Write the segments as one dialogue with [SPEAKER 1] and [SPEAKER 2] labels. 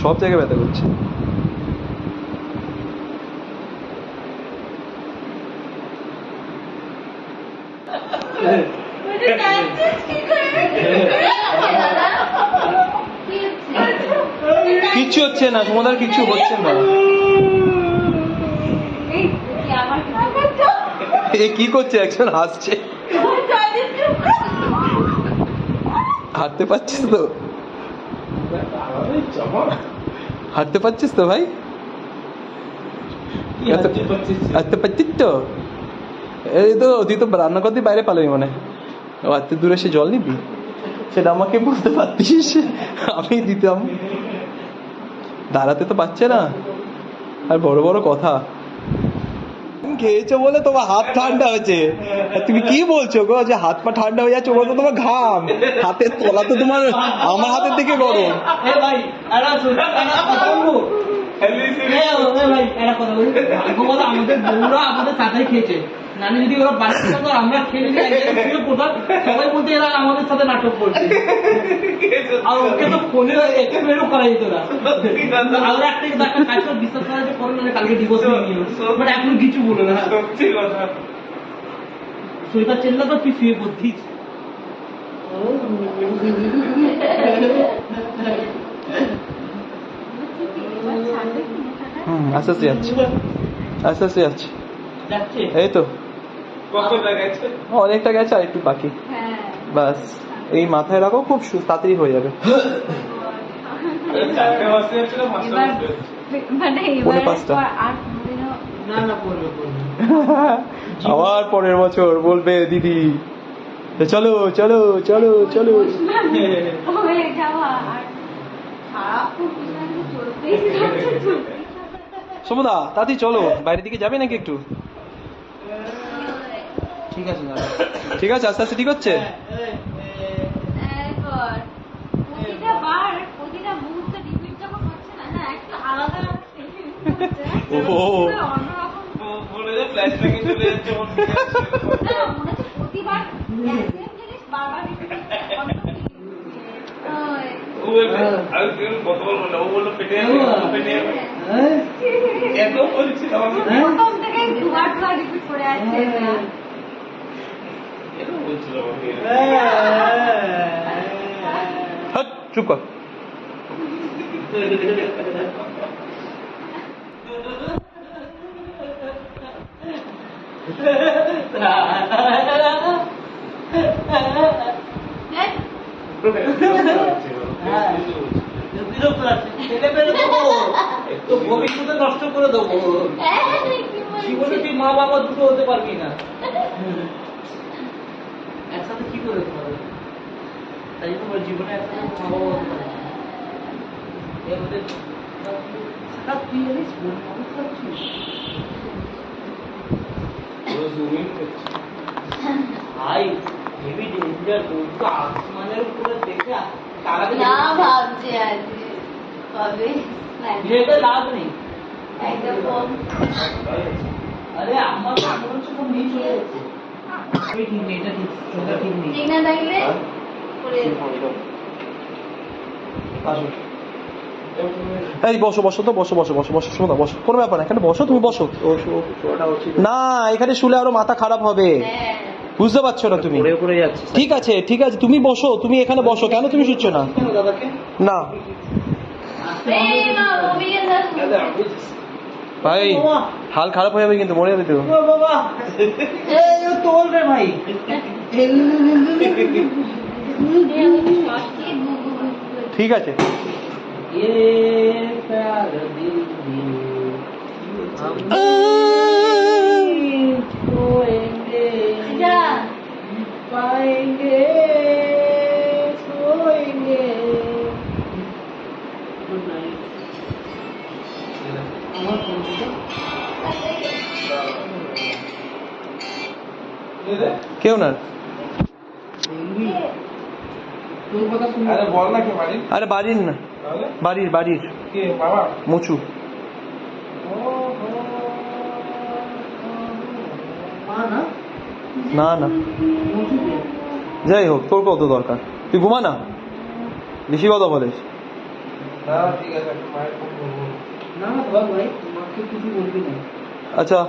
[SPEAKER 1] সব জায়গায় ব্যথা করছে। কিচ্ছু হচ্ছে না, তোমাদের কিচ্ছু হচ্ছে না। এ কি করছে? একজন হাসছে। হাঁটতে পারছিস তো? হাঁটতে পারছিস তো ভাই? হাঁটতে পারছিস তো? এই তো তুই তো রান্না করতে বাইরে পালাবি মনে হয়। এত দূরে সে জল নিবি, সেটা আমাকে বলতে পারতিস, আমি দিতাম। দাঁড়াতে তো পারছে না, আর বড় বড় কথা। খেয়েছো বলে তোমার হাত ঠান্ডা হয়েছে। তুমি কি বলছো গো যে হাত পা ঠান্ডা হয়ে যাচ্ছে? ওগুলো তো তোমার ঘাম, হাতের তলা তো তোমার আমার হাতের থেকে গরম।
[SPEAKER 2] আমাদের বউরা আমাদের সাথে খেয়েছে, নানি যদি ওরা বাড়ি থাকতো আমরা খেয়ে সবাই বলতে এরা আমাদের সাথে নাটক করছে। আর ওকে তো ফোনে এক্সপ্লেনও করা যেত না। আমরা একটা কাজ করে বিশ্বাস করা যে করো না কালকে ডিভোর্স নিয়ে নিও, বাট এখন কিছু বলো না। সৈতা চেল্লা তো তুই শুয়ে পড়ছিস।
[SPEAKER 1] আস্তে আস্তে যাচ্ছে, আস্তে আস্তে যাচ্ছে। এই তো অনেকটা গেছে, আর একটু বাকি। বাস এই মাথায় রাখো, খুব তাড়াতাড়ি হয়ে যাবে। আবার পরের বছর বলবে দিদি চলো চলো চলো চলো। সমুদা তাড়াতাড়ি চলো, বাইরের দিকে যাবে নাকি একটু?
[SPEAKER 2] ঠিক আছে
[SPEAKER 1] ঠিক আছে, আস্তে আস্তে ঠিক হচ্ছে। চুপ কর।
[SPEAKER 2] ভবিষ্যতে নষ্ট করে দেবো, জীবনে তুই মা বাবা দুটো হতে পারবি না, একসাথে কি করে হতে পারবে? তাই জন্য জীবনে একসাথে মা বাবা হতে পারবে না। তুই জানিস মানুষ করছিস ভাই, হেভি ডেঞ্জার। তো আসমানের উপরে দেখে তারা না ভাবছে আজকে কবে এটা লাভ নেই একদম। আরে আমার মনে হচ্ছে সব নিয়ে চলে যাচ্ছে। ঠিক নেই, এটা ঠিক নেই, ঠিক না থাকলে
[SPEAKER 1] এই বসো বসো তো, বসো বসো বসো বসো, শোনো বসো, কোনো ব্যাপার না, এখানে বসো, তুমি বসো না, এখানে শুলে আরো মাথা খারাপ হবে, বুঝতে পারছো না তুমি? ঠিক আছে ঠিক আছে, তুমি বসো, তুমি এখানে বসো। কেন তুমি শুচ্ছ না? না ভাই, হাল খারাপ হয়ে যাবে কিন্তু, মরে যাবে তো।
[SPEAKER 2] ভাই
[SPEAKER 1] ঠিক আছে, কেউ না। আরে বাড়ির না, বাড়ির বাড়ির মুচু। না না, যাই হোক, তোর কত দরকার, তুই ঘুমা না। বেশি কথা বলিস।
[SPEAKER 3] না ঠিক আছে, একটা মায়ের ফোন করবো।
[SPEAKER 2] না না ধর ভাই, তোমাকে কিছু বলবি না।
[SPEAKER 1] আচ্ছা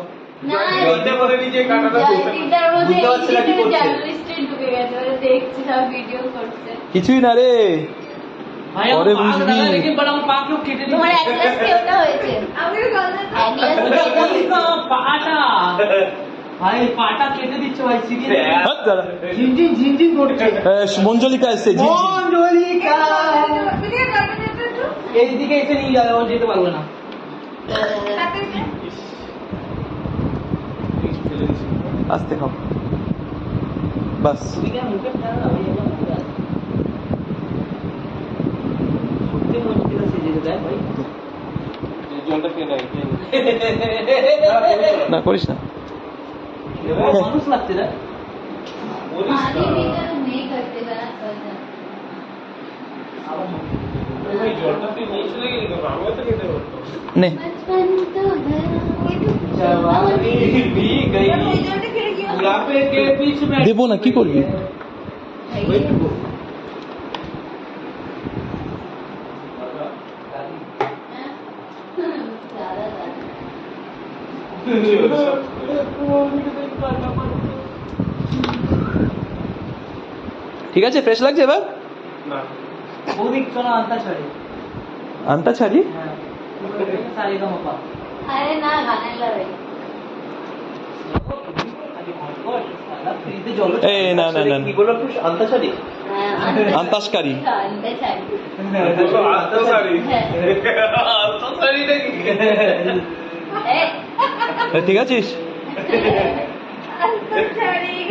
[SPEAKER 4] না
[SPEAKER 3] জয়তে বলে নিজে কাটাটা বলতে পারে।
[SPEAKER 4] জয়দীপটার মধ্যে
[SPEAKER 1] বুঝতে পারছি না কি করছে।
[SPEAKER 4] জার্নালিস্টের ঢুকে গেছে, ওরা দেখছে সব ভিডিও করছে।
[SPEAKER 1] কিছুই না রে,
[SPEAKER 2] ভাই
[SPEAKER 1] পরে
[SPEAKER 2] আমার পা
[SPEAKER 1] বুঝবি।
[SPEAKER 2] দাদা লেকিন বড় আমার পা কেউ কেটে
[SPEAKER 4] তোমার
[SPEAKER 2] দিচ্ছে।
[SPEAKER 4] এক গ্লাস কেওটা হয়েছে। আমিও গলদা এক গ্লাস
[SPEAKER 2] পাটা ভাই পাটা কেটে দিচ্ছে ভাই সিরিয়াস
[SPEAKER 1] হাত দাঁড়া।
[SPEAKER 2] ঝিনঝিন ঝিনঝিন করছে
[SPEAKER 1] মঞ্জলিকা এসছে জি জি।
[SPEAKER 2] মঞ্জলিকা এইদিকে এসে নিয়ে যাবে, ও যেতে পারবে না।
[SPEAKER 1] আস্তে খাও বাস।
[SPEAKER 2] ওদিকে মুখে ফেলা না, ওই একটা মুখে আছে। সত্যি মঞ্জলিকা সেজে দেয় ভাই।
[SPEAKER 3] এই জলটা খেয়ে নেয়, খেয়ে নে।
[SPEAKER 1] না করিস না।
[SPEAKER 2] মানুষ লাগছে না
[SPEAKER 3] বলিস
[SPEAKER 4] पानी
[SPEAKER 3] না।
[SPEAKER 4] भी तो नहीं करते बना वजन।
[SPEAKER 3] ওই ভাই জলটা তুই নিয়ে চলে গেলি তো, আমিও তো খেতে পারতো।
[SPEAKER 1] নে
[SPEAKER 4] बचपन तो
[SPEAKER 2] जवानी भी गई बुढ़ापे के बीच में
[SPEAKER 1] দেবো না, কি করবি?
[SPEAKER 2] Wait को।
[SPEAKER 1] ঠিক আছে, ফ্রেশ লাগছে এবার?
[SPEAKER 3] না।
[SPEAKER 2] বৌদি চলো আনতা ছাড়ি
[SPEAKER 1] আনটা ছাড়ি।
[SPEAKER 2] হ্যাঁ সারি का मौका
[SPEAKER 4] अरे ना गाने लगे।
[SPEAKER 2] ফ্রিতে জল
[SPEAKER 1] এই না না না
[SPEAKER 3] কি বললো তুই, আনতা ছাড়ি?
[SPEAKER 1] আন্তাসকারী।
[SPEAKER 4] अंदर चाहिए।
[SPEAKER 3] বললো আনতা ছাড়ি। আনতা ছাড়ি নাকি?
[SPEAKER 1] ঠিক আছিস?
[SPEAKER 4] अंदर चाहिए।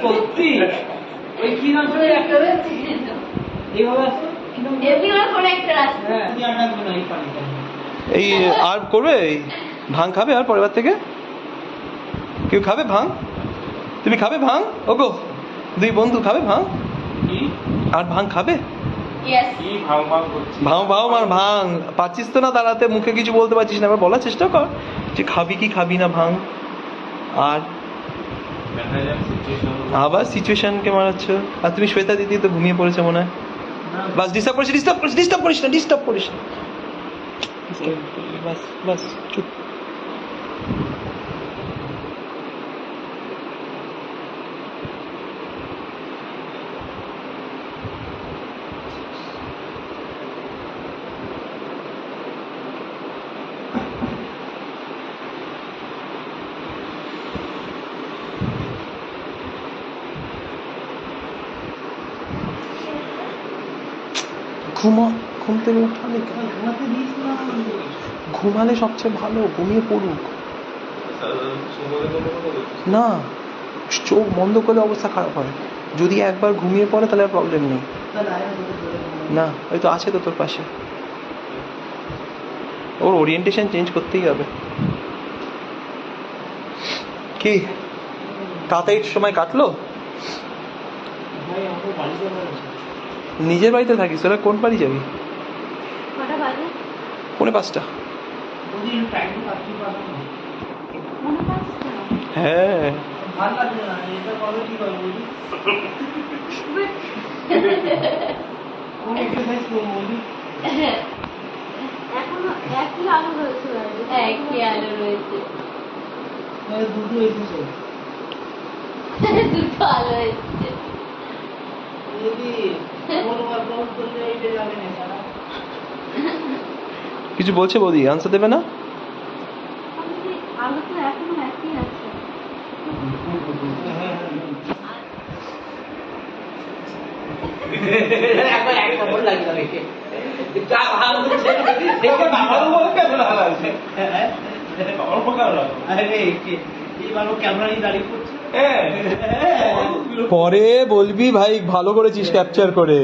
[SPEAKER 2] সত্যি ওই কি নাম ছিল একটা এইভাবে আসো
[SPEAKER 4] এমনি ওরা কোন একটা রাস্তা।
[SPEAKER 2] হ্যাঁ কি আন্ডা করে এই পানিটা
[SPEAKER 1] এই আর করবে? এই ভাং খাবে আর পরের বার থেকে? কেউ খাবে ভাং? তুমি খাবে ভাং? ওগো দুই বন্ধু খাবে ভাং?
[SPEAKER 3] কি?
[SPEAKER 1] আর ভাং খাবে?
[SPEAKER 4] यस।
[SPEAKER 3] কি ভাং ভাং করছিস?
[SPEAKER 1] ভাং ভাও মার ভাং পাচ্ছিস তো না দাঁড়াতে, মুখে কিছু বলতে পারছিস না, এবার বলার চেষ্টা কর যে খাবি কি খাবি না ভাং। আর
[SPEAKER 3] দেখা যাক সিচুয়েশন।
[SPEAKER 1] আবার সিচুয়েশনকে মারাচ্ছ। আর তুমি শ্বেতা দিদি তো ঘুমিয়ে পড়েছে মনে হয়। বাস ডিস্টার্ব করিস না, ডিস্টার্ব করিস না। বাস বাস চুপ। ঘুম থেকে উঠালে কেন?
[SPEAKER 2] ঘুমাতে দিস না
[SPEAKER 1] ঘুমালে সবচেয়ে ভালো, ঘুমিয়ে পড়ুক
[SPEAKER 3] সুমনের কোনো কথা বলছিস?
[SPEAKER 1] না। চোখ বন্ধ করলে অবস্থা খারাপ হয়, যদি একবার ঘুমিয়ে পড়ে তাহলে আর প্রবলেম নেই।
[SPEAKER 2] তাহলে আয় আমাকে ধরে ঘুমা।
[SPEAKER 1] না ওই তো আছে তো তোর পাশে, ওর ওরিয়েন্টেশন চেঞ্জ করতেই হবে। কি তাড়াতাড়ি সময় কাটলো?
[SPEAKER 2] ভাই আমাকে বাড়ি যাওয়ার আছে।
[SPEAKER 1] নিজের বাড়িতে থাকিস, তোরা কোন বাড়ি যাবি?
[SPEAKER 4] কটা বাজে?
[SPEAKER 1] 4:45।
[SPEAKER 2] বৌদি টাইম কাটতে পারবো না।
[SPEAKER 4] মনে পাচ্ছে না।
[SPEAKER 1] হ্যাঁ
[SPEAKER 2] ভালো লাগছে না, এটা কবে ঠিক হবে বৌদি? কোন এক্সারসাইজ করবো বৌদি?
[SPEAKER 4] এখনো একই আলো রয়েছে বাড়িতে। একই আলো রয়েছে।
[SPEAKER 2] দুটো এক্সারসাইজ
[SPEAKER 4] দুটো আলো এসছে।
[SPEAKER 2] বৌদি কোন ওয়ার্কআউট করলে এটা যাবে না সারা।
[SPEAKER 1] কিছু বলছে বৌদি, আনসার দেবে না?
[SPEAKER 4] আলো তো এখনো একই আছে।
[SPEAKER 2] একবার এক নম্বর লাগে না রেখে যা ভালো হচ্ছে দেখে
[SPEAKER 3] আমার উপরে কেন রাগ আছে?
[SPEAKER 2] হ্যাঁ
[SPEAKER 3] আমার উপর কেন রাগ?
[SPEAKER 2] আরে এইবার ও ক্যামেরা নিয়ে দাঁড়িয়ে পড়ছে।
[SPEAKER 3] হ্যাঁ।
[SPEAKER 1] পরে বলবি ভাই ভালো করেছিস ক্যাপচার করে,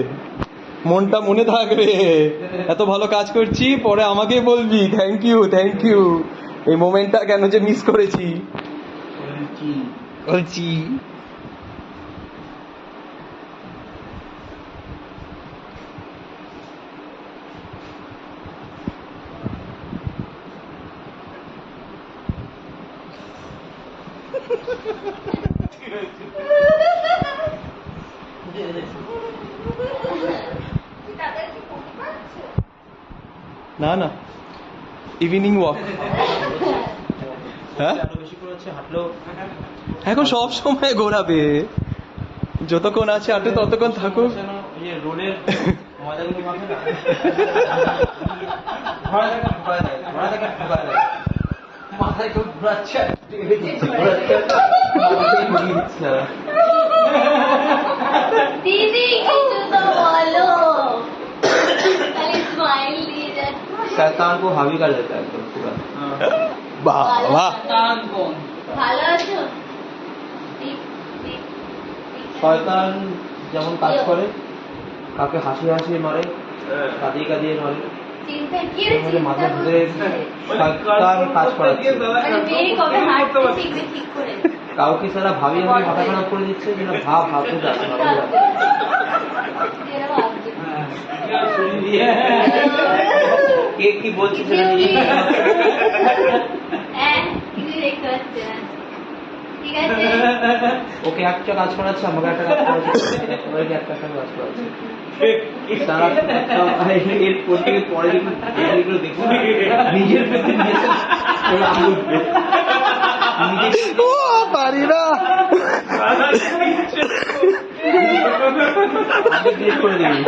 [SPEAKER 1] মনটা মনে থাকবে। এত ভালো কাজ করছি, পরে আমাকে বলবি থ্যাংক ইউ এই মোমেন্টটা কেন যে মিস করেছি। বলছি
[SPEAKER 3] ঠিক আছে।
[SPEAKER 1] না না, ইভিনিং ওয়াক। হ্যাঁ
[SPEAKER 5] আরো বেশি করে হচ্ছে হাঁটলেও
[SPEAKER 1] এখন সব সময় ঘোরাবে, যতক্ষণ আছে হাঁটে ততক্ষণ থাকুক।
[SPEAKER 5] যেন ওই যে রোলের ময়দাগুলো মাখে না, ঘোড়া থেকে ঢুকায় দেয়, ঘোড়া থেকে ঢুকায় দেয়, মাথায় কেউ ঘোরাচ্ছে আর টেনে দিচ্ছে, ঘোরাচ্ছে আর মাথায় ঘুরিয়ে দিচ্ছে।
[SPEAKER 4] দিদি কিছু তো বলো, খালি স্মাইল দিয়ে যাচ্ছে।
[SPEAKER 5] शैतान को हावी कर देता है एकदम पूरा।
[SPEAKER 1] বাবা
[SPEAKER 2] কান কোন
[SPEAKER 4] ভালো আছো? ঠিক ঠিক ঠিক।
[SPEAKER 5] শয়তান যেমন কাজ করে, কাকে হাসি হাসি মারে, কাঁদিয়ে কাঁদিয়ে মারে,
[SPEAKER 4] চিন্তা কি
[SPEAKER 5] এর মধ্যে মাথার ভিতরে শয়তান কাজ করাচ্ছে।
[SPEAKER 4] মানে মেয়ে কবে হাঁটতে শিখবে ঠিক করে?
[SPEAKER 5] কাউকে সারা ভাবি ভাবি মাথা খারাপ করে দিচ্ছে, যেটা ভাব ভাবতে যাচ্ছে না।
[SPEAKER 4] এরা ভাবছে।
[SPEAKER 5] শুনি দিয়ে কে কি বলছে সেটা নিজেই
[SPEAKER 4] হ্যাঁ, কিছু দেখতে পাচ্ছে না। ঠিক আছে?
[SPEAKER 5] ওকে একটা কাজ করাচ্ছে, আমাকে একটা কাজ করাচ্ছে, সবাইকে একটা একটা কাজ করাচ্ছে। তারা এর প্রত্যেকে পরে যেগুলো দেখুন নিজের প্রতি নিজের রাগ উঠবে।
[SPEAKER 1] ও পারি না।
[SPEAKER 5] আমি ডিলিট করে দিবি।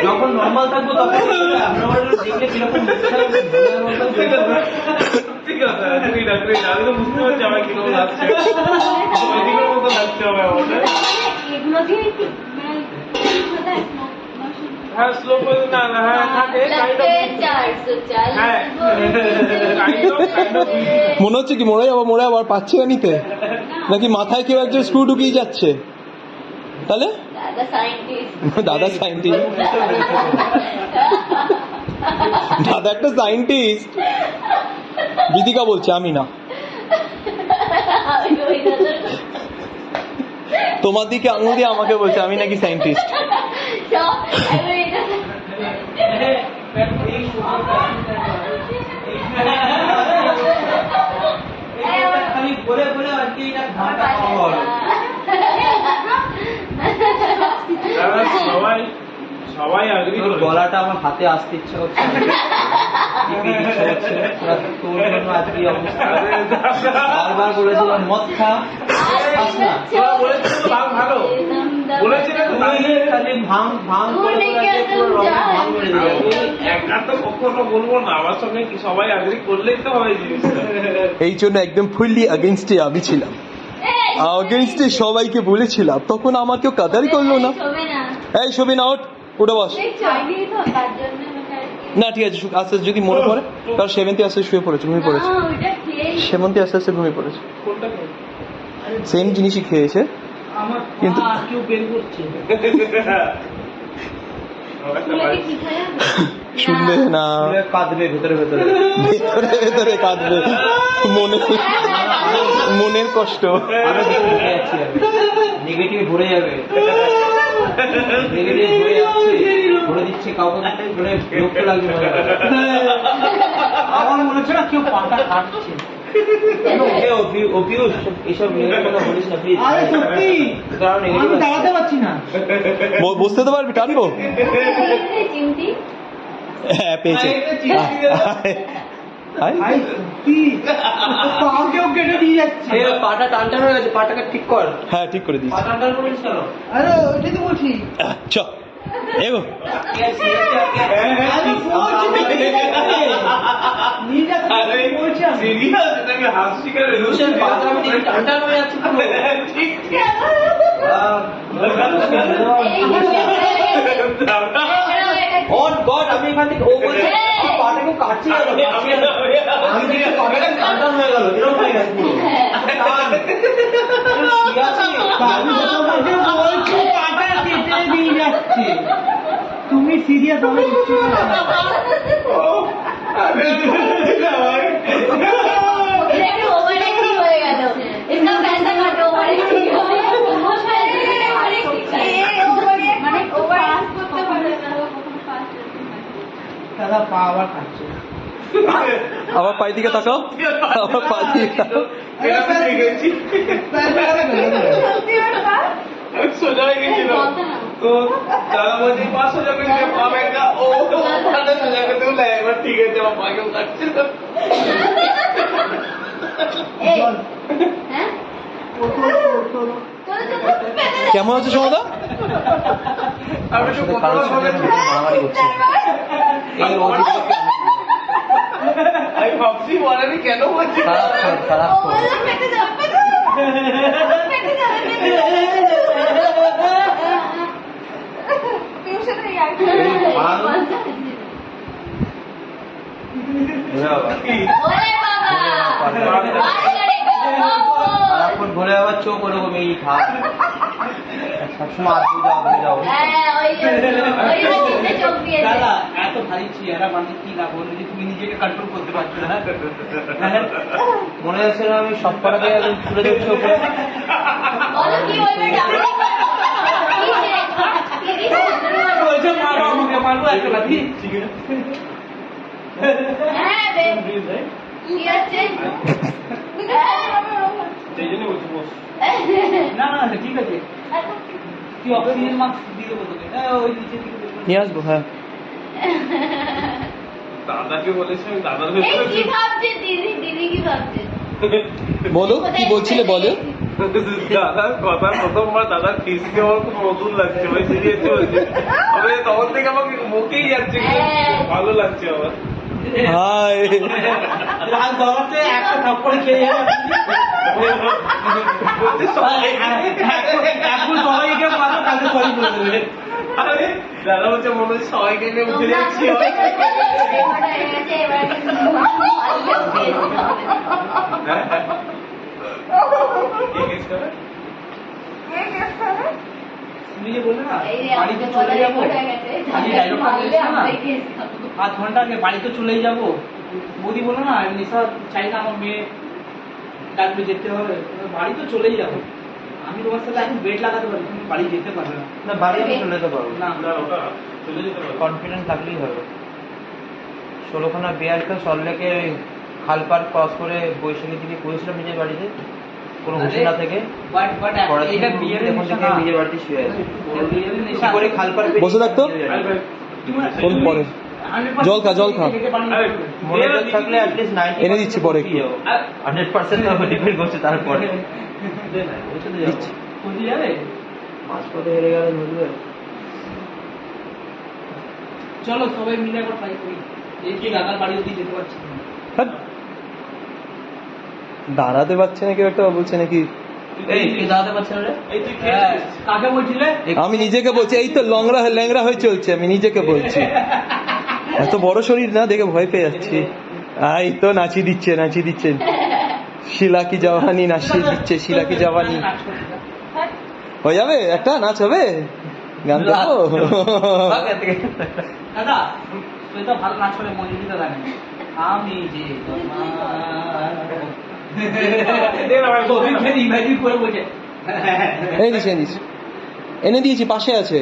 [SPEAKER 5] যখন নর্মাল থাকবো তখন আমরা দেখলে কিরকম
[SPEAKER 3] ঠিক আছে, আমি তো বুঝতে পারছি আমার কিরকম লাগছে, ওইদিকের মতো লাগছে আমার মনে।
[SPEAKER 4] এগুলো দিয়ে কি মানে কোথায়
[SPEAKER 3] হ্যাঁ স্লো করে না না, হ্যাঁ থাকে kind of,
[SPEAKER 4] 440
[SPEAKER 3] হ্যাঁ kind of
[SPEAKER 1] মনে হচ্ছে কি মোড়ে আবার পাচ্ছি না নিতে, নাকি মাথায় কেউ একজন স্ক্রু ঢুকিয়ে যাচ্ছে? তাহলে
[SPEAKER 4] দাদা সায়েন্টিস্ট।
[SPEAKER 1] দাদা সায়েন্টিস্ট, দাদা একটা সায়েন্টিস্ট। বিদিকা বলছে, আমি না।
[SPEAKER 4] আমি ওই দাদা
[SPEAKER 1] তোমার দিকে আঙুল দিয়ে আমাকে বলছে আমি নাকি সায়েন্টিস্ট।
[SPEAKER 4] সব আমি ওই দাদা
[SPEAKER 5] খালি বলে বলে আজকে এটা ঘাটা খাওয়া হলো।
[SPEAKER 3] দাদা সবাই agree
[SPEAKER 5] তোর
[SPEAKER 3] করে।
[SPEAKER 5] গলাটা আমার হাতে আসতে ইচ্ছা হচ্ছে, টিপে ইচ্ছা হচ্ছে। তোর জন্য আজকে এই অবস্থা। বারবার বলেছিলাম মদ খা, খাস না।
[SPEAKER 3] তোরা বলেছিস তো ভাঙ ভালো, বলেছিলে তো ভাঙ।
[SPEAKER 5] তুই খালি ভাঙ ভাঙ করে করে আজকে পুরো রঙে ভাঙ মেরে দিবি।
[SPEAKER 3] আমি একা তো কখনো বলবো না, আমার সঙ্গে কি সবাই agree করলেই তো হয় জিনিসটা।
[SPEAKER 1] এই জন্য একদম ফুললি আগেনস্টে আমি ছিলাম, আগেনস্টে সবাইকে বলেছিলাম, তখন আমার কেউ কাদারি করলো না।
[SPEAKER 4] শোবে না।
[SPEAKER 1] এই ছবি না, ওঠ উঠে বস।
[SPEAKER 4] চাইনি তো তার জন্য ওটা আর কি।
[SPEAKER 1] না ঠিক আছে, আস্তে আস্তে যদি মনে পড়ে, কারণ সেভেন্থে আস্তে শুয়ে পড়েছে, ঘুমিয়ে পড়েছে।
[SPEAKER 4] না, ওটা খেয়েই
[SPEAKER 1] সেভেন্থে আস্তে আস্তে ঘুমিয়ে পড়েছে,
[SPEAKER 3] কোনটা কোন?
[SPEAKER 1] সেম জিনিসই খেয়েছে কিন্তু
[SPEAKER 5] কেউ বের করছে।
[SPEAKER 4] স্কুলে কি খায়?
[SPEAKER 1] শুনবে না,
[SPEAKER 5] কাঁদবে ভেতরে ভেতরে।
[SPEAKER 1] ভেতরে ভেতরে কাঁদবে, মনের কষ্ট।
[SPEAKER 5] আরো বেশি ঢুকে যাচ্ছি আমি, নেগেটিভ ভরে যাবে, নেগেটিভ ভরে যাচ্ছে, ভরে দিচ্ছে কাউকে মানে বিরক্ত লাগছে মনে হয়। আমার মনে হচ্ছে না কেউ পাটা কাটছে। এইসব নেগেটিভ কথা বলিস না প্লিজ। কারণ নেগেটিভ দাঁড়াতে পারছি না।
[SPEAKER 1] বসতে তো পারবি, টানবো।
[SPEAKER 4] চিমটি
[SPEAKER 1] হ্যাঁ পেয়েছে।
[SPEAKER 5] পাটা টান টান হয়ে গেছে, পাটাকে ঠিক কর।
[SPEAKER 1] হ্যাঁ ঠিক করে দিস।
[SPEAKER 5] পা টান টান করিস কেন?
[SPEAKER 1] চ এগো।
[SPEAKER 3] সিরিয়াস, এটাকে হাসি করে
[SPEAKER 5] রোশন পাটা আমি দেখি টান টান হয়ে যাচ্ছে পুরো।
[SPEAKER 3] ঠিক
[SPEAKER 5] অন গড, আমি এখান থেকে ও বলছে পাটাকে কাটছি না, আমি দেখি পাটাকে টান টান হয়ে গেল, এরকম হয়ে গেছে পুরো। টান।
[SPEAKER 6] তুমি সিরিয়াস হবে
[SPEAKER 4] এটা একটু ওভার অ্যাক্টিং হয়ে গেল। इसका पैसा काटो ओवर অ্যাক্টিং হবে। মানে ওভার করতে পারে না, কখনো ফাস্ট
[SPEAKER 6] দাদা পা আবার খাচ্ছে।
[SPEAKER 1] আবার পাই দিকে তাকাও, আবার পা দিকে তাকাও।
[SPEAKER 3] আমি সোজা হয়ে গেছিলাম, तो दादा मुझे 500 जगह में पावेगा ओ तो 500 जगह तो लाएगा ठीक है जब पाके काटते तो
[SPEAKER 4] এই হ্যাঁ চলো
[SPEAKER 1] কেমন হচ্ছে সমদা?
[SPEAKER 3] আমি তো
[SPEAKER 5] কারোর
[SPEAKER 3] কথা
[SPEAKER 5] সাথে
[SPEAKER 3] বলে
[SPEAKER 5] মারামারি করছে এই অধিকারকে
[SPEAKER 3] আমি ভাবছি বলেনি কেন বলছি
[SPEAKER 5] খারাপ ফল, খারাপ
[SPEAKER 4] ও
[SPEAKER 5] ফল।
[SPEAKER 4] বললো পেটে যাবে পেটে যাবে টিউশন হয়ে গেছে ওরে বাবা
[SPEAKER 5] তারপর ভোরে আবার চোখ ওরকম এই খা সবসময় আদু যাও
[SPEAKER 4] হ্যাঁ ওই চিন্তা চোখ দিয়েছে
[SPEAKER 6] দাদা এত ভারী চেহারা মানে কি না বললে যে তুমি নিজেকে কন্ট্রোল করতে পারছো না
[SPEAKER 5] মনে হচ্ছে না আমি সব কটাকে একদম তুলে ধরছি ওপরে
[SPEAKER 4] বলো কি বলবে
[SPEAKER 6] বলছে মারো আমাকে মারবো একটা লাঠি
[SPEAKER 4] হ্যাঁ বে কি আছে
[SPEAKER 3] সেই জন্য বলছি বস
[SPEAKER 6] না না না, ঠিক আছে কি অক্সিজেন মাস্ক দিয়ে দেবো তোকে ওই নিচে থেকে দেখবো।
[SPEAKER 1] নিয়ে আসবো, হ্যাঁ।
[SPEAKER 3] দাদাকে বলেছি আমি দাদার
[SPEAKER 4] এই কি ভাবছে দিদি দিদি কি ভাবছে
[SPEAKER 1] বলো কি বলছিলে, বলো।
[SPEAKER 3] দাদার কথা প্রথমবার দাদার ফিসকে আমার খুব নতুন লাগছে ভাই সিরিয়াসলি বলছি আমি তখন থেকে আমাকে মুখেই যাচ্ছে ভালো লাগছে আমার
[SPEAKER 1] হাই
[SPEAKER 6] রাত দৌড়াতে একটা থাপ্পড় খেয়ে যাবে
[SPEAKER 3] বলছে সবাই
[SPEAKER 6] এখন সবাইকে মারো তাকে সরি বলে দেবে
[SPEAKER 3] আরে দাদা বলছে মনে হচ্ছে সবাইকে নিয়ে উঠে যাচ্ছি
[SPEAKER 6] তুমি যে বললে না বাড়িতে চলে যাবো আমি ডায়লগটা বলেছিলাম না 8 ঘন্টা আগে বাড়িতে চলেই যাবো বৌদি বললো না নিশা চাই না আমার মেয়ে ডাক্তার যেতে হবে বাড়ি তো চলেই যাবো আমি তোমার সাথে এখন বেড লাগাতে পারি তুমি বাড়ি যেতে পারবে না
[SPEAKER 5] না বাড়ি আমি চলে যেতে পারবো
[SPEAKER 6] না
[SPEAKER 3] না ওটা চলে যেতে পারবো
[SPEAKER 5] কনফিডেন্স থাকলেই হবে 16খানা বিয়ারকে সল্টলেকে খালপার ক্রস করে বৈশাখী দিকে করেছিলাম নিজের বাড়িতে কোনো হুঁশি না থেকে
[SPEAKER 6] বাট
[SPEAKER 5] পরের
[SPEAKER 6] এটা
[SPEAKER 5] দিন
[SPEAKER 6] বিয়ের
[SPEAKER 5] এখন থেকে নিজের বাড়িতে শুয়ে আছি
[SPEAKER 6] বিয়ের
[SPEAKER 5] কি
[SPEAKER 6] নেশা
[SPEAKER 5] করে খালপার
[SPEAKER 1] বসে থাকতো? কোন পরে? জল খা, জল খা।
[SPEAKER 5] মনোযোগ থাকলে অ্যাটলিস্ট 90
[SPEAKER 1] এনে দিচ্ছি পরে একটু।
[SPEAKER 5] 100% তো ডিপেন্ড করছে তারপরে
[SPEAKER 1] দিচ্ছি।
[SPEAKER 6] কোথায় যাবে
[SPEAKER 5] মাছ পথে হেরে গেলে বুঝবে
[SPEAKER 6] চলো সবাই মিলে একবার ট্রাই করি দেখি দাদার বাড়ি অব্দি যেতে পারছি কিনা।
[SPEAKER 1] হাট। দাঁড়াতে পারছে না কেউ একটা বলছে নাকি?
[SPEAKER 5] এই কি দাঁড়াতে পারছে না রে
[SPEAKER 3] এই তুই
[SPEAKER 6] হ্যাঁ,
[SPEAKER 3] খেয়েছিস
[SPEAKER 6] কাকে বলছিলে
[SPEAKER 1] আমি নিজেকে বলছি, এই তো ল্যাংরা হয়ে চলছে, আমি নিজেকে বলছি। এত বড় শরীর না দেখে ভয় পেয়ে যাচ্ছি। এই তো নাচিয়ে দিচ্ছে শিলা কি জওয়ানি নাচিয়ে দিচ্ছে, শিলা কি জওয়ানি। হয়ে যাবে একটা নাচ হবে, গান দেবো।
[SPEAKER 6] দাদা তুই তো ভালো নাচ করে মজুরিটা জানেন আমি যে ইমাজিন করে বলছে
[SPEAKER 1] এনে দিস এনে দিয়েছি, পাশে আছে।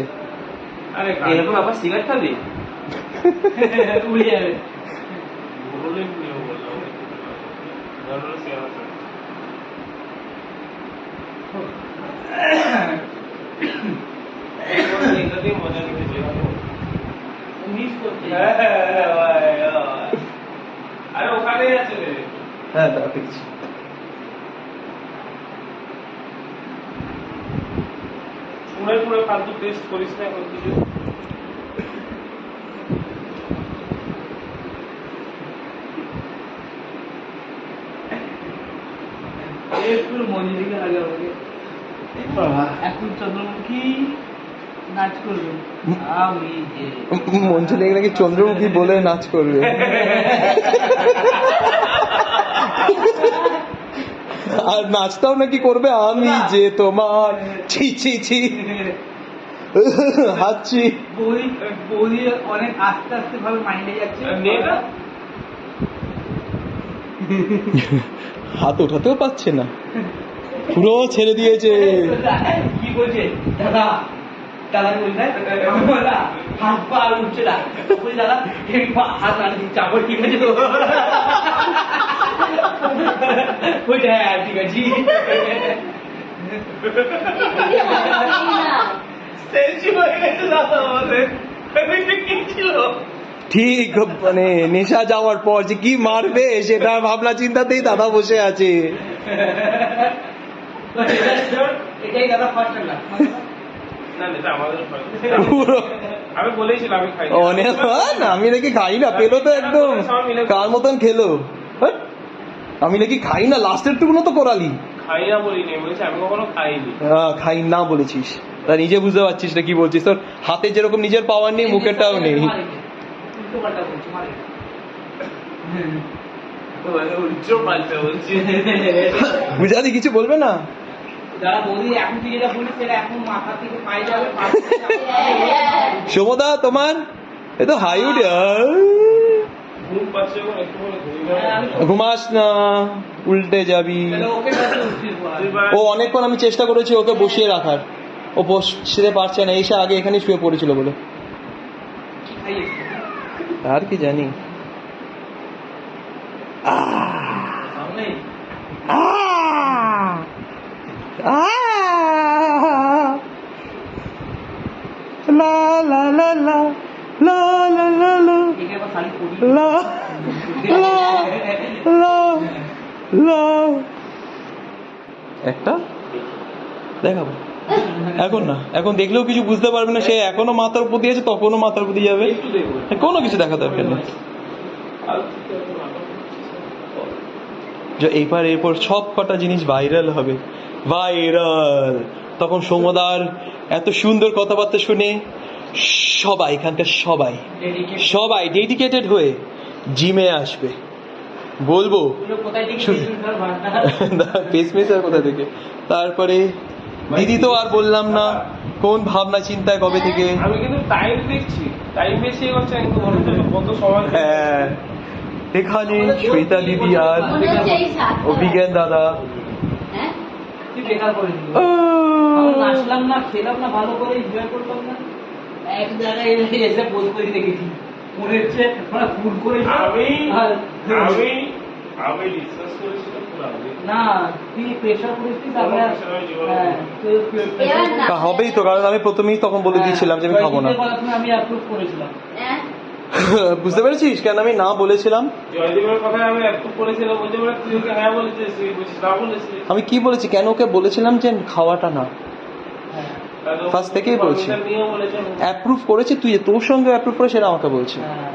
[SPEAKER 3] আরে
[SPEAKER 5] এরকম আবার সিগারেট খাবি
[SPEAKER 6] উড়ে যাবে
[SPEAKER 3] বললেন নিও বললাম ভালো শেয়ার আছে এটাতে মজা নিতে
[SPEAKER 6] মিস করতে
[SPEAKER 3] আরে ওখানেই আছে রে
[SPEAKER 1] হ্যাঁ দেখছি।
[SPEAKER 3] পুরো ফালতু টেস্ট করিস না এখন কিছু
[SPEAKER 6] একটু মজুরিকে লাগে আমাকে এখন চন্দ্রমুখী নাচ করবে আমি যে
[SPEAKER 1] মঞ্জু লেগে নাকি চন্দ্রমুখী বলে নাচ করবে। আর নাচটাও নাকি করবে আমি যে তোমার ছি ছি ছি হাঁচছি।
[SPEAKER 6] বৌদি অনেক আস্তে আস্তে ভাবে মাইন্ডে যাচ্ছে
[SPEAKER 3] নে না
[SPEAKER 1] হাত ওঠাতেও পারছে না, পুরো ছেড়ে দিয়েছে।
[SPEAKER 6] কি বলছে দাদা দাদা বলছে বলা হাত পা আর উঠছে না বলি দাদা এই হাত আর চাপড় ঠিক আছে তো ওইটা ঠিক আছে
[SPEAKER 3] শেষই হয়ে গেছে দাদা আমাদের। এটা কি ছিল?
[SPEAKER 1] ঠিক মানে নেশা যাওয়ার পর যে কি মারবে সেটা ভাবনা চিন্তাতেই দাদা বসে আছে।
[SPEAKER 6] এটাই দাদা ফার্স্ট না
[SPEAKER 3] না এটা আমাদের
[SPEAKER 1] পুরো
[SPEAKER 3] আমি বলেছিলাম আমি খাই না।
[SPEAKER 1] অনেক আমি নাকি খাই না, পেলো তো একদম কার মতন খেলো। হ্যাঁ? আমি নাকি খাই না, লাস্টের টুকুনো তো করালি।
[SPEAKER 3] খাই না বলিনি, বলেছি আমি কখনো খাইনি।
[SPEAKER 1] খাই না বলেছিস, তা নিজে বুঝতে পারছিস না কি বলছিস। তোর হাতে যেরকম নিজের পাওয়ার নেই, মুখেরটাও নেই।
[SPEAKER 6] উল্টো পাল্টা বলছি মারে
[SPEAKER 3] উল্টো পাল্টা বলছি।
[SPEAKER 1] বুঝালি কিছু বলবে না।
[SPEAKER 6] যারা বৌদি এখন তুই যেটা বলিস সেটা এখন মাথা থেকে পায়ে যাবে পা থেকে যাবে।
[SPEAKER 1] সমদা তোমার এ তো হাই উঠে
[SPEAKER 3] ঘুম পাচ্ছে এখন, একটু করে ঘুমিয়ে
[SPEAKER 1] ঘুমাস না, উল্টে যাবি।
[SPEAKER 6] তাহলে ওকে কাছে উঠিস বল।
[SPEAKER 1] ও অনেকক্ষণ আমি চেষ্টা করেছি ওকে বসিয়ে রাখার, ও বসতে পারছে না, এসে আগে এখানে শুয়ে পড়েছিল বলে।
[SPEAKER 6] কি খাইয়েছিস?
[SPEAKER 1] আর কি জানি।
[SPEAKER 6] সামনে
[SPEAKER 1] লা লা লা লা লা লা লা লা
[SPEAKER 6] একে আবার শাড়ি পরি
[SPEAKER 1] লা লা লা লা। একটা দেখাবো এখন না, এখন দেখলেও কিছু বুঝতে পারবে না। সে এখনো মাথার উপর দিয়েছে, তখনও মাথার উপর দিয়ে যাবে।
[SPEAKER 3] একটু দেখবো।
[SPEAKER 1] কোনো কিছু দেখা দরকার নেই। যে এইবার এরপর সব কটা জিনিস ভাইরাল হবে, ভাইরাল। তখন সৌমদার এত সুন্দর কথাবার্তা শুনে সবাই, এখানকার সবাই সবাই ডেডিকেটেড হয়ে জিমে আসবে। বলবো
[SPEAKER 6] কোথায় থেকে
[SPEAKER 1] শুধু-
[SPEAKER 6] স্যার ভান্ডার
[SPEAKER 1] পেসমেকার কোথা থেকে। তারপরে দিদি তো আর বললাম না, কোন ভাবনা চিন্তায় কবে থেকে।
[SPEAKER 3] আমি কিন্তু টাইম দেখছি, টাইম বেশি হচ্ছে কিন্তু কত সময়।
[SPEAKER 1] হ্যাঁ, এখানে শ্বেতা দিদি আর
[SPEAKER 4] মনে হচ্ছে এই সাতটা।
[SPEAKER 1] অভিজ্ঞান দাদা।
[SPEAKER 4] হ্যাঁ?
[SPEAKER 6] তুই বেকার করে দিলি আমরা নাচলাম না, খেলাম না, ভালো করে এনজয় করলাম না, এক জায়গায় এসে পোজ করে রেখেছি। মনে হচ্ছে মানে ফুল করে
[SPEAKER 3] আমি আমি আমি ডিসকাস করেছিলাম পুরো আগে।
[SPEAKER 6] না তুই প্রেশার করেছিস আমরা
[SPEAKER 3] কোনো pressure আমি জীবনে
[SPEAKER 6] হ্যাঁ, তুই
[SPEAKER 4] এবার না।
[SPEAKER 1] তা হবেই তো, কারণ আমি প্রথমেই তখন বলে দিয়েছিলাম যে আমি খাবো না।
[SPEAKER 6] জয়দীপের কথা শুনে আমি অ্যাপ্রুভ করেছিলাম।
[SPEAKER 4] হ্যাঁ?
[SPEAKER 1] বুঝতে পেরেছিস কেন আমি না বলেছিলাম।
[SPEAKER 3] জয়দীপের কথা আমি একটু করেছিলাম, বলতে পারে তুই ওকে হ্যাঁ বলেছিস, তুই বলছিস না বলেছিস।
[SPEAKER 1] আমি কি বলেছি, কেন ওকে বলেছিলাম যে খাওয়াটা না।
[SPEAKER 6] হ্যাঁ
[SPEAKER 3] তাহলে
[SPEAKER 1] First থেকেই বলছি।
[SPEAKER 3] permission নিয়েও বলেছেন।
[SPEAKER 1] অ্যাপ্রুভ করেছে তুই, তোর সঙ্গে অ্যাপ্রুভ করে সেটা আমাকে বলছে।
[SPEAKER 6] হ্যাঁ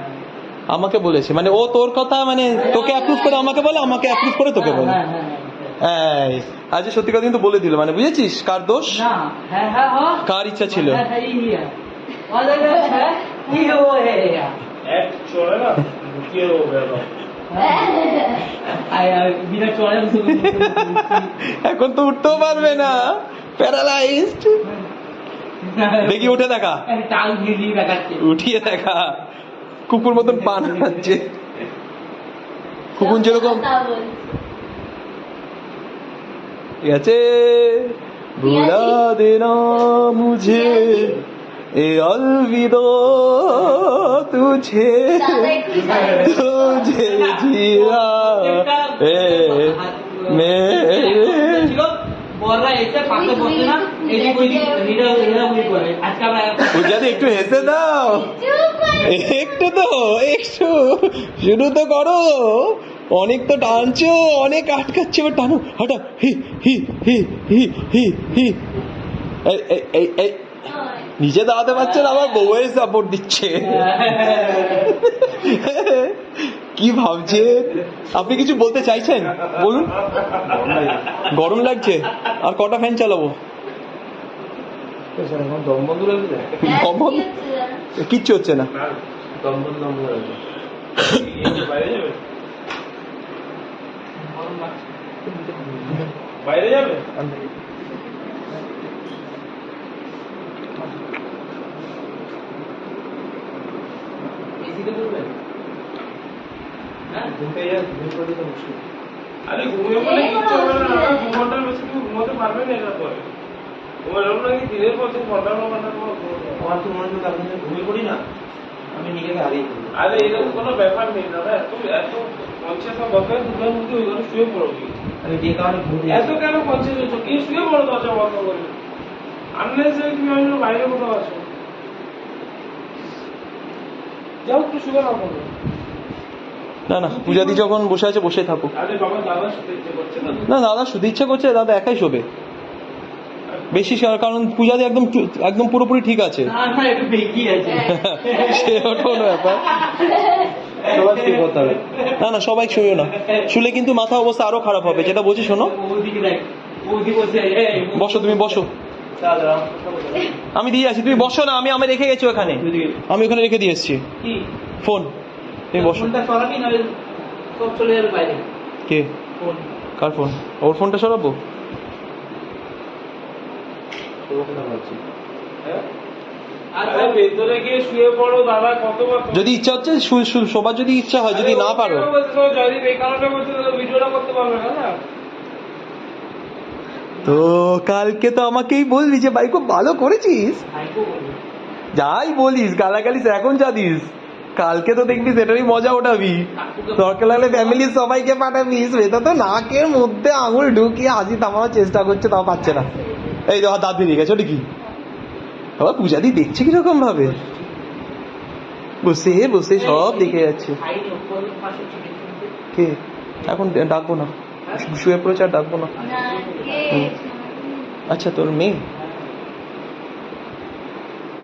[SPEAKER 1] আমাকে বলেছে মানে ও তোর কথা মানে তোকে অ্যাপ্রুভ করে আমাকে বলে, আমাকে অ্যাপ্রুভ করে তোকে বলে।
[SPEAKER 6] হ্যাঁ হ্যাঁ
[SPEAKER 1] এই আজ সত্যি কথা কিন্তু বলে দিল, মানে বুঝেছিস কার দোষ,
[SPEAKER 6] না হ্যাঁ হ্যাঁ হ্যাঁ
[SPEAKER 1] কার ইচ্ছা ছিল।
[SPEAKER 6] হ্যাঁ হ্যাঁ এই নিয়ে হ্যাঁ কি ও হ্যাঁ
[SPEAKER 3] এক চলে না ঢুকিয়ে দেবো বেরো।
[SPEAKER 6] বিরাট চড়াই
[SPEAKER 1] এখন তো উঠতেও পারবে না, প্যারালাইজড। দেখি উঠে দেখা,
[SPEAKER 6] টাল ঘিরিয়ে দেখাচ্ছে।
[SPEAKER 1] উঠিয়ে দেখা, কুকুর মতন পান হাঁটছে। কুকুর যেরকম
[SPEAKER 4] কথা বলছি।
[SPEAKER 1] ঠিক আছে, ভুলা দেনা মুঝে এ অলবিদা তুঝে তুঝে জিয়া এ মেরে।
[SPEAKER 6] বড়রা এসে পাশে বসে না এই যে ওই হিরো হিরো উই করে আজকে আমরা
[SPEAKER 1] বুঝাতে একটু হেসে দাও,
[SPEAKER 4] চুপ করে।
[SPEAKER 1] একটু তো একটু শুরু তো করো। অনেক তো টানছো, অনেক আটকাচ্ছে, এবার টানো, হাঁটা। হি হি হি হি হি হি। এই এই এই এই নিজে দাঁড়াতে পারছে না, আবার বউয়ের সাপোর্ট দিচ্ছে। কি ভাবছেন আপনি, কিছু বলতে চাইছেন বলুন। গরম লাগছে, আর কটা ফ্যান চালাবো।
[SPEAKER 5] দম বন্ধ লাগবে,
[SPEAKER 1] কমন কিচ্ছু হচ্ছে না।
[SPEAKER 5] দম বন্ধ লাগবে।
[SPEAKER 3] বাইরে যাবে, বাইরে যাবে।
[SPEAKER 6] এসিতে বলবে
[SPEAKER 3] আরে ঘুমিয়ে বলে কিচ্ছু হবে না, 2 ঘন্টার বেশি তুমি ঘুমাতে পারবে না। এটা পরে তোমার এরকম নাকি দিনের পর দিন ঘন্টার পর ঘন্টার পর ঘুমাতে।
[SPEAKER 5] আমার তো মনে হচ্ছে আপনি ঘুমিয়ে পড়ি না, আমি নিজেকে হারিয়ে ফেলি।
[SPEAKER 3] আরে এরকম কোনো ব্যাপার নেই দাদা, এত এত কনসিয়াস হওয়া দরকার। দুটোর মধ্যে ওই ঘরে শুয়ে পড়ো কি,
[SPEAKER 5] আমি যে কারণে ঘুমিয়ে
[SPEAKER 3] এত কেন কনসিয়াস হচ্ছ কি? শুয়ে পড়ো দরজা বন্ধ করে। আননেসেসারি তুমি আমি বাইরে কোথাও আছো যাও একটু শুয়ে নাও বলো
[SPEAKER 1] না না পূজাদি যখন বসে আছে বসে থাকুক।
[SPEAKER 3] আরে বাবা দাদা শুতে ইচ্ছে করছে না
[SPEAKER 1] না দাদা শুধু ইচ্ছা করছে, দাদা একাই শোবে বেশি, কারণ পূজাদি একদম একদম পুরোপুরি ঠিক আছে।
[SPEAKER 6] না না একটু বেশি আছে
[SPEAKER 1] সে ওঠো না ব্যাপার, সবাই শুয়ে পড়তে হবে। না না সবাই শুয়েও না, শুলে কিন্তু মাথা অবস্থা আরো খারাপ হবে, যেটা বলছি শোনো।
[SPEAKER 6] ওদিকে দেখ, ওদিকে বসে
[SPEAKER 1] বসো তুমি বসো, আমি দিয়ে আসি, তুমি বসো না, আমি রেখে গেছি ওখানে, আমি ওখানে রেখে দিয়ে এসছি
[SPEAKER 6] কি
[SPEAKER 1] ফোন, তুমি বসো।
[SPEAKER 6] ফোনটা সরাবি না সব চলে যাবে বাইরে।
[SPEAKER 1] কে?
[SPEAKER 6] ফোন
[SPEAKER 1] কার ফোন? ওর ফোনটা সরাবো?
[SPEAKER 3] আরে ভেতরে গিয়ে শুয়ে পড়ো দাদা, কতবার
[SPEAKER 1] যদি ইচ্ছা হচ্ছে সবার যদি ইচ্ছা হয়, যদি না পারো।
[SPEAKER 3] জয়দীপ এই কারণে বলছে ভিডিওটা করতে পারবে না না।
[SPEAKER 1] তো কালকে তো আমাকেই বলবি যে ভাই খুব ভালো করেছিস,
[SPEAKER 6] ভাইকেও বলবি।
[SPEAKER 1] যাই বলিস গালাগালিস এখন যা দিস, কালকে তো দেখবি সেটারই মজা ওঠাবি, দরকার লাগলে ফ্যামিলির সবাইকে পাঠাবি। এটা তো নাকের মধ্যে আঙুল ঢুকিয়ে হাসি থামানোর চেষ্টা করছে, তাও পাচ্ছে না। এই দেখো দাঁত বেরিয়ে গেছে, ওটা কি? আবার পূজাদি দেখছে কিরকম ভাবে, বসে বসে সব দেখে যাচ্ছে।
[SPEAKER 6] খাইনি, ওপর পাশে চিকেন শুনতে।
[SPEAKER 1] কে? এখন ডাকবো না, শুয়ে পড়েছে আর ডাকবো না।
[SPEAKER 4] না কে
[SPEAKER 1] আচ্ছা তোর মেয়ে